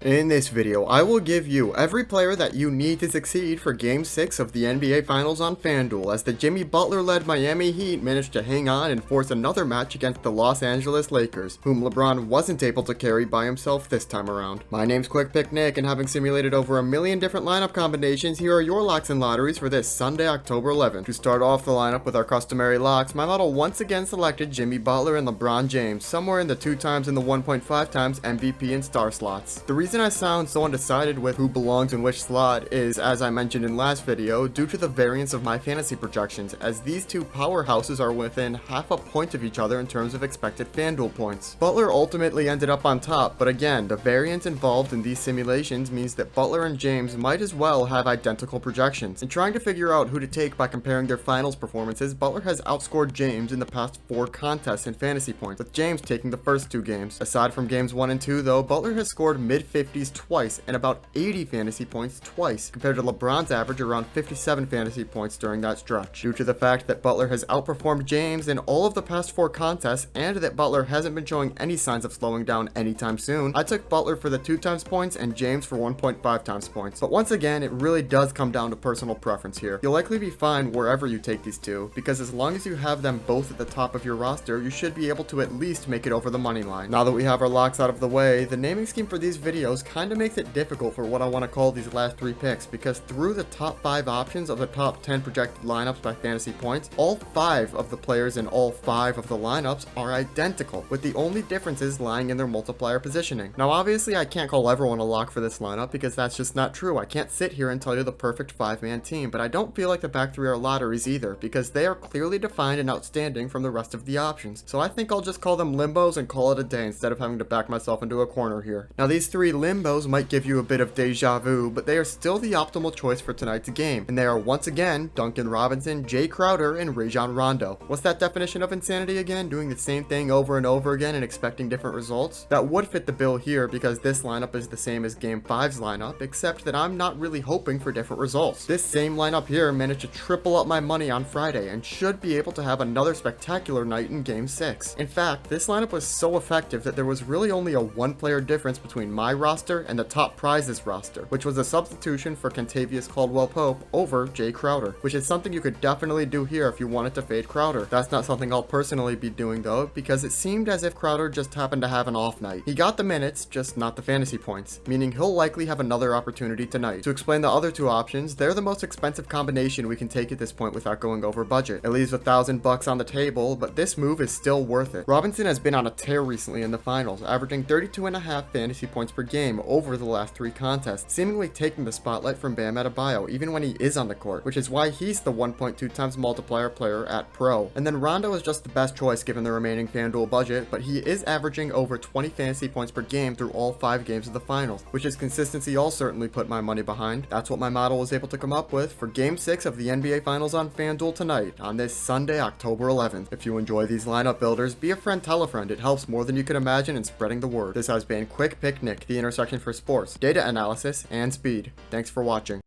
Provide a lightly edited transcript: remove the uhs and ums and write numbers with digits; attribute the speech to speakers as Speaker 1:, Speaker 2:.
Speaker 1: In this video, I will give you every player that you need to succeed for Game 6 of the NBA Finals on FanDuel, as the Jimmy Butler-led Miami Heat managed to hang on and force another match against the Los Angeles Lakers, whom LeBron wasn't able to carry by himself this time around. My name's Quick Pick Nick, and having simulated over a million different lineup combinations, here are your locks and lotteries for this Sunday, October 11th. To start off the lineup with our customary locks, my model once again selected Jimmy Butler and LeBron James, somewhere in the 2 times and the 1.5 times MVP and star slots. The reason I sound so undecided with who belongs in which slot is, as I mentioned in last video, due to the variance of my fantasy projections, as these two powerhouses are within half a point of each other in terms of expected FanDuel points. Butler ultimately ended up on top, but again, the variance involved in these simulations means that Butler and James might as well have identical projections. In trying to figure out who to take by comparing their finals performances, Butler has outscored James in the past 4 contests in fantasy points, with James taking the first 2 games. Aside from games 1 and 2 though, Butler has scored mid-50s twice and about 80 fantasy points twice, compared to LeBron's average around 57 fantasy points during that stretch. Due to the fact that Butler has outperformed James in all of the past 4 contests, and that Butler hasn't been showing any signs of slowing down anytime soon, I took Butler for the 2 times points and James for 1.5 times points. But once again, it really does come down to personal preference here. You'll likely be fine wherever you take these two, because as long as you have them both at the top of your roster, you should be able to at least make it over the money line. Now that we have our locks out of the way, the naming scheme for these videos kinda makes it difficult for what I want to call these last 3 picks, because through the top 5 options of the top 10 projected lineups by fantasy points, all 5 of the players in all 5 of the lineups are identical, with the only differences lying in their multiplier positioning. Now obviously I can't call everyone a lock for this lineup, because that's just not true. I can't sit here and tell you the perfect 5-man team, but I don't feel like the back 3 are lotteries either, because they are clearly defined and outstanding from the rest of the options. So I think I'll just call them limbos and call it a day instead of having to back myself into a corner here. Now these 3 limbos might give you a bit of deja vu, but they are still the optimal choice for tonight's game, and they are once again Duncan Robinson, Jay Crowder, and Rajon Rondo. What's that definition of insanity again? Doing the same thing over and over again and expecting different results? That would fit the bill here, because this lineup is the same as Game 5's lineup, except that I'm not really hoping for different results. This same lineup here managed to triple up my money on Friday, and should be able to have another spectacular night in Game 6. In fact, this lineup was so effective that there was really only a 1-player difference between my roster and the top prizes roster, which was a substitution for Kentavious Caldwell-Pope over Jay Crowder, which is something you could definitely do here if you wanted to fade Crowder. That's not something I'll personally be doing though, because it seemed as if Crowder just happened to have an off night. He got the minutes, just not the fantasy points, meaning he'll likely have another opportunity tonight. To explain the other 2 options, they're the most expensive combination we can take at this point without going over budget. It leaves $1,000 on the table, but this move is still worth it. Robinson has been on a tear recently in the finals, averaging 32.5 fantasy points per game over the last 3 contests, seemingly taking the spotlight from Bam Adebayo even when he is on the court, which is why he's the 1.2 times multiplier player at Pro. And then Rondo is just the best choice given the remaining FanDuel budget, but he is averaging over 20 fantasy points per game through all 5 games of the finals, which is consistency I'll certainly put my money behind. That's what my model was able to come up with for Game 6 of the NBA Finals on FanDuel tonight, on this Sunday, October 11th. If you enjoy these lineup builders, be a friend, tell a friend. It helps more than you can imagine in spreading the word. This has been Quick Pick Nick, the intersection for sports, data analysis, and speed. Thanks for watching.